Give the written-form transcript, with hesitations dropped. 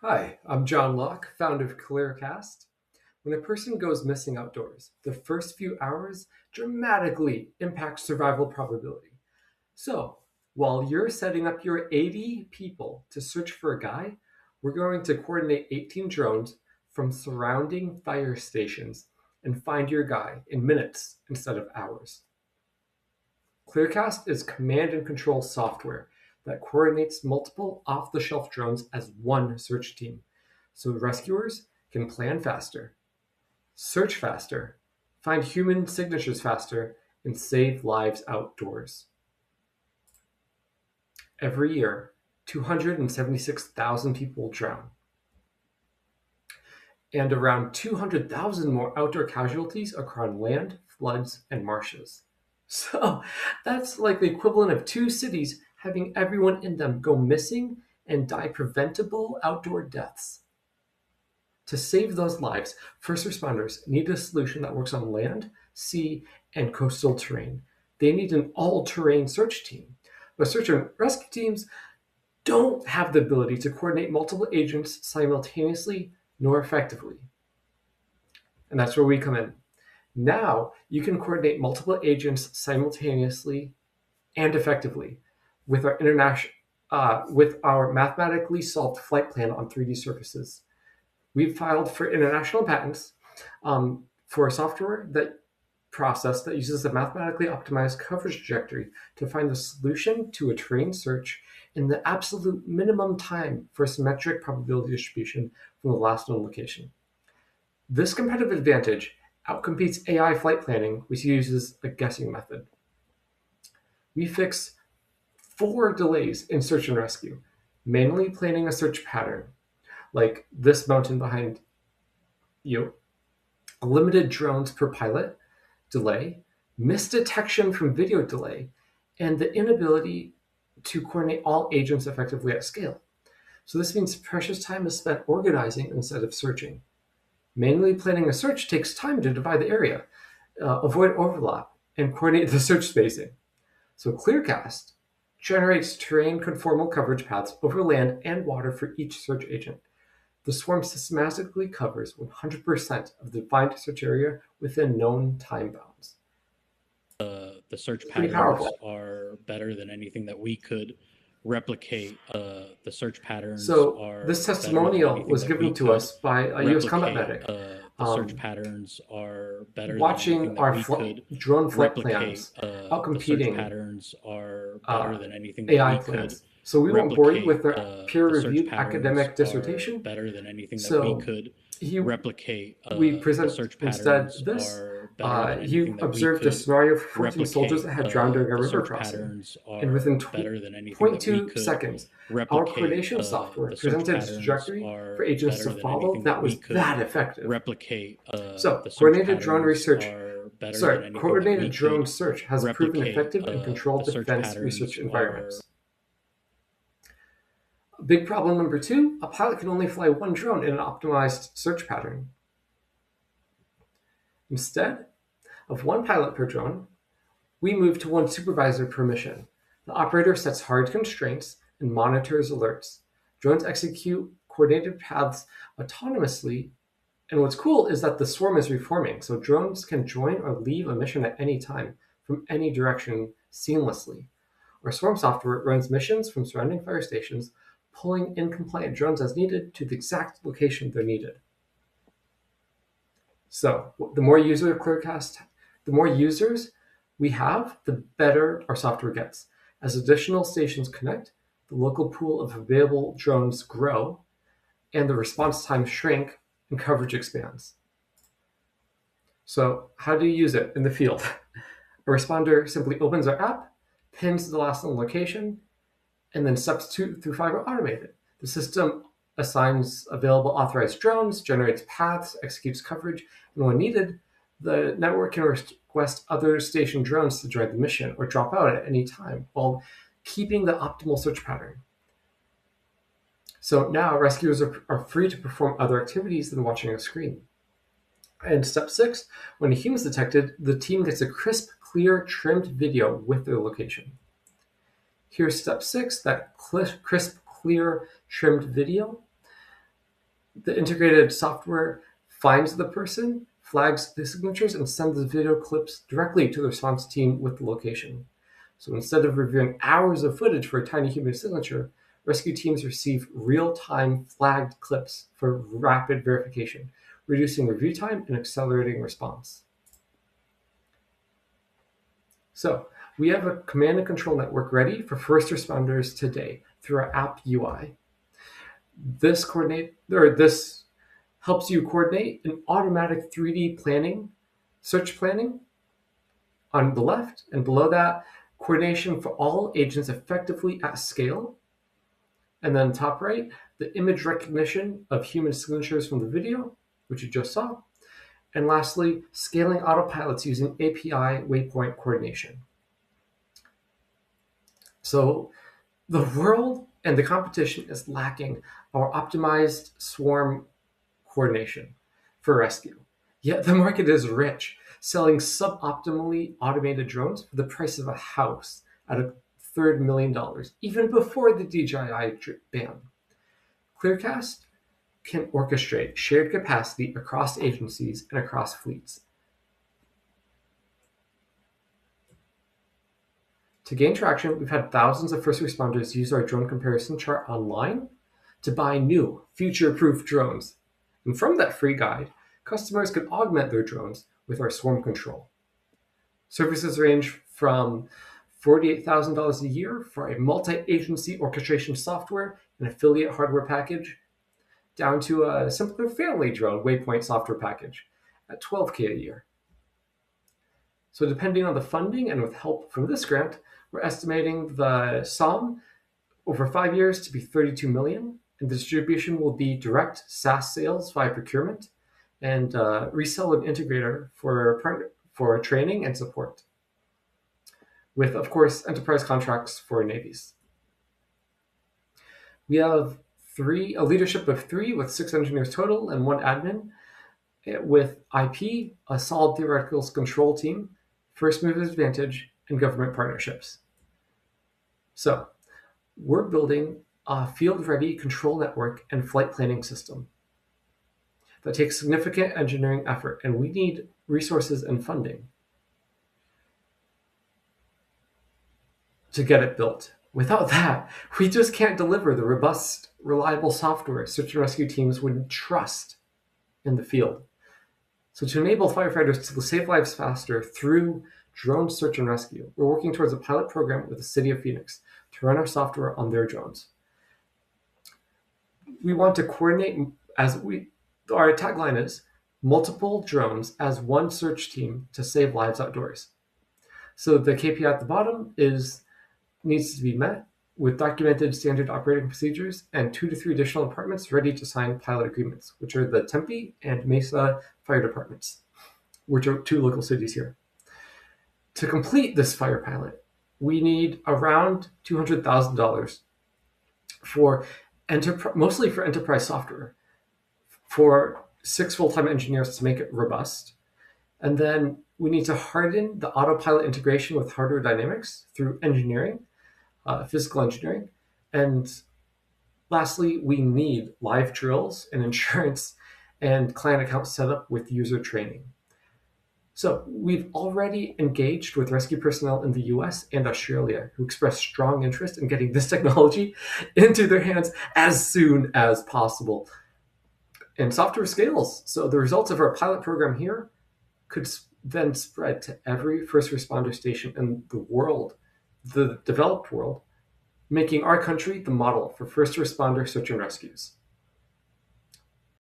Hi, I'm John Locke, founder of Clearcast. When a person goes missing outdoors, the first few hours dramatically impact survival probability. So, while you're setting up your 80 people to search for a guy, we're going to coordinate 18 drones from surrounding fire stations and find your guy in minutes instead of hours. Clearcast is command and control software that coordinates multiple off the shelf drones as one search team, so rescuers can plan faster, search faster, find human signatures faster, and save lives outdoors. Every year, 276,000 people drown, and around 200,000 more outdoor casualties occur on land, floods, and marshes. So that's like the equivalent of two cities having everyone in them go missing and die preventable outdoor deaths. To save those lives, first responders need a solution that works on land, sea, and coastal terrain. They need an all-terrain search team. But search and rescue teams don't have the ability to coordinate multiple agents simultaneously nor effectively. And that's where we come in. Now you can coordinate multiple agents simultaneously and effectively with our mathematically solved flight plan on 3D surfaces. We've filed for international patents for a software process that uses a mathematically optimized coverage trajectory to find the solution to a terrain search in the absolute minimum time for symmetric probability distribution from the last known location. This competitive advantage outcompetes AI flight planning, which uses a guessing method. We fix 4 delays in search and rescue, manually planning a search pattern, like this mountain behind you, limited drones per pilot delay, misdetection from video delay, and the inability to coordinate all agents effectively at scale. So this means precious time is spent organizing instead of searching. Manually planning a search takes time to divide the area, avoid overlap, and coordinate the search spacing. So Clearcast generates terrain conformal coverage paths over land and water for each search agent. The swarm systematically covers 100% of the defined search area within known time bounds. The search It's pretty patterns powerful. are better than anything that we could replicate. The search patterns So are this better than testimonial anything was that we given to could us by a U.S. combat replicate. medic. The search patterns are better than Watching anything that our we could drone flight replicate. plans The search outcompeting patterns are better than anything that AI we could plans. So we won't bore you replicate. with their The search peer-reviewed patterns academic are dissertation. better than anything that we So could he replicate. we The present search instead patterns this. are better than He anything that we observed a could scenario of 14 soldiers replicate. that had drowned during a The river search crossing. patterns And within are better than anything point that we 0.2 could seconds, our replicate. coordination software The search presented a patterns trajectory for are agents to better than follow anything that that we was could that effective. replicate. So, The search patterns are better than anything that we coordinated drone could search has proven replicate. effective in The controlled search defense patterns research are environments. Big problem number 2, a pilot can only fly one drone in an optimized search pattern. Instead of one pilot per drone, we move to one supervisor per mission. The operator sets hard constraints and monitors alerts. Drones execute coordinated paths autonomously. And what's cool is that the swarm is reforming, so drones can join or leave a mission at any time from any direction seamlessly. Our swarm software runs missions from surrounding fire stations, pulling in compliant drones as needed to the exact location they're needed. So the more users we have, the better our software gets. As additional stations connect, the local pool of available drones grow, and the response times shrink and coverage expands. So how do you use it in the field? A responder simply opens our app, pins the last known location, and then steps 2 through 5 are automated. The system assigns available authorized drones, generates paths, executes coverage, and when needed, the network can request other station drones to join the mission or drop out at any time while keeping the optimal search pattern. So now rescuers are free to perform other activities than watching a screen. And step 6, when a human is detected, the team gets a crisp, clear, trimmed video with their location. Here's step 6, that crisp, clear, trimmed video. The integrated software finds the person, flags the signatures, and sends the video clips directly to the response team with the location. So instead of reviewing hours of footage for a tiny human signature, rescue teams receive real-time flagged clips for rapid verification, reducing review time and accelerating response. So we have a command and control network ready for first responders today through our app UI. This helps you coordinate an automatic 3D planning, search planning on the left, and below that, coordination for all agents effectively at scale. And then top right, the image recognition of human signatures from the video, which you just saw. And lastly, scaling autopilots using API waypoint coordination. So the world and the competition is lacking our optimized swarm coordination for rescue. Yet the market is rich, selling suboptimally automated drones for the price of a house at $250,000, even before the DJI ban. Clearcast can orchestrate shared capacity across agencies and across fleets. To gain traction, we've had thousands of first responders use our drone comparison chart online to buy new, future-proof drones. And from that free guide, customers can augment their drones with our swarm control. Services range from $48,000 a year for a multi-agency orchestration software and affiliate hardware package, down to a simpler family drone waypoint software package at $12,000 a year. So depending on the funding and with help from this grant, we're estimating the SOM over 5 years to be $32 million, and the distribution will be direct SaaS sales via procurement and resell an integrator for training and support, with, of course, enterprise contracts for navies. We have a leadership of 3 with 6 engineers total and 1 admin, with IP, a solid theoretical control team, first mover advantage, and government partnerships. So we're building a field-ready control network and flight planning system that takes significant engineering effort, and we need resources and funding to get it built. Without that, we just can't deliver the robust, reliable software search and rescue teams would trust in the field. So to enable firefighters to save lives faster through drone search and rescue, we're working towards a pilot program with the city of Phoenix to run our software on their drones. We want to coordinate our tagline is multiple drones as one search team to save lives outdoors. So the KPI at the bottom needs to be met with documented standard operating procedures and 2 to 3 additional departments ready to sign pilot agreements, which are the Tempe and Mesa fire departments, which are 2 local cities here. To complete this fire pilot, we need around $200,000 mostly for enterprise software, for 6 full-time engineers to make it robust. And then we need to harden the autopilot integration with hardware dynamics through engineering, physical engineering. And lastly, we need live drills and insurance and client account setup with user training. So we've already engaged with rescue personnel in the US and Australia who expressed strong interest in getting this technology into their hands as soon as possible. And software scales. So the results of our pilot program here could then spread to every first responder station in the world, the developed world, making our country the model for first responder search and rescues.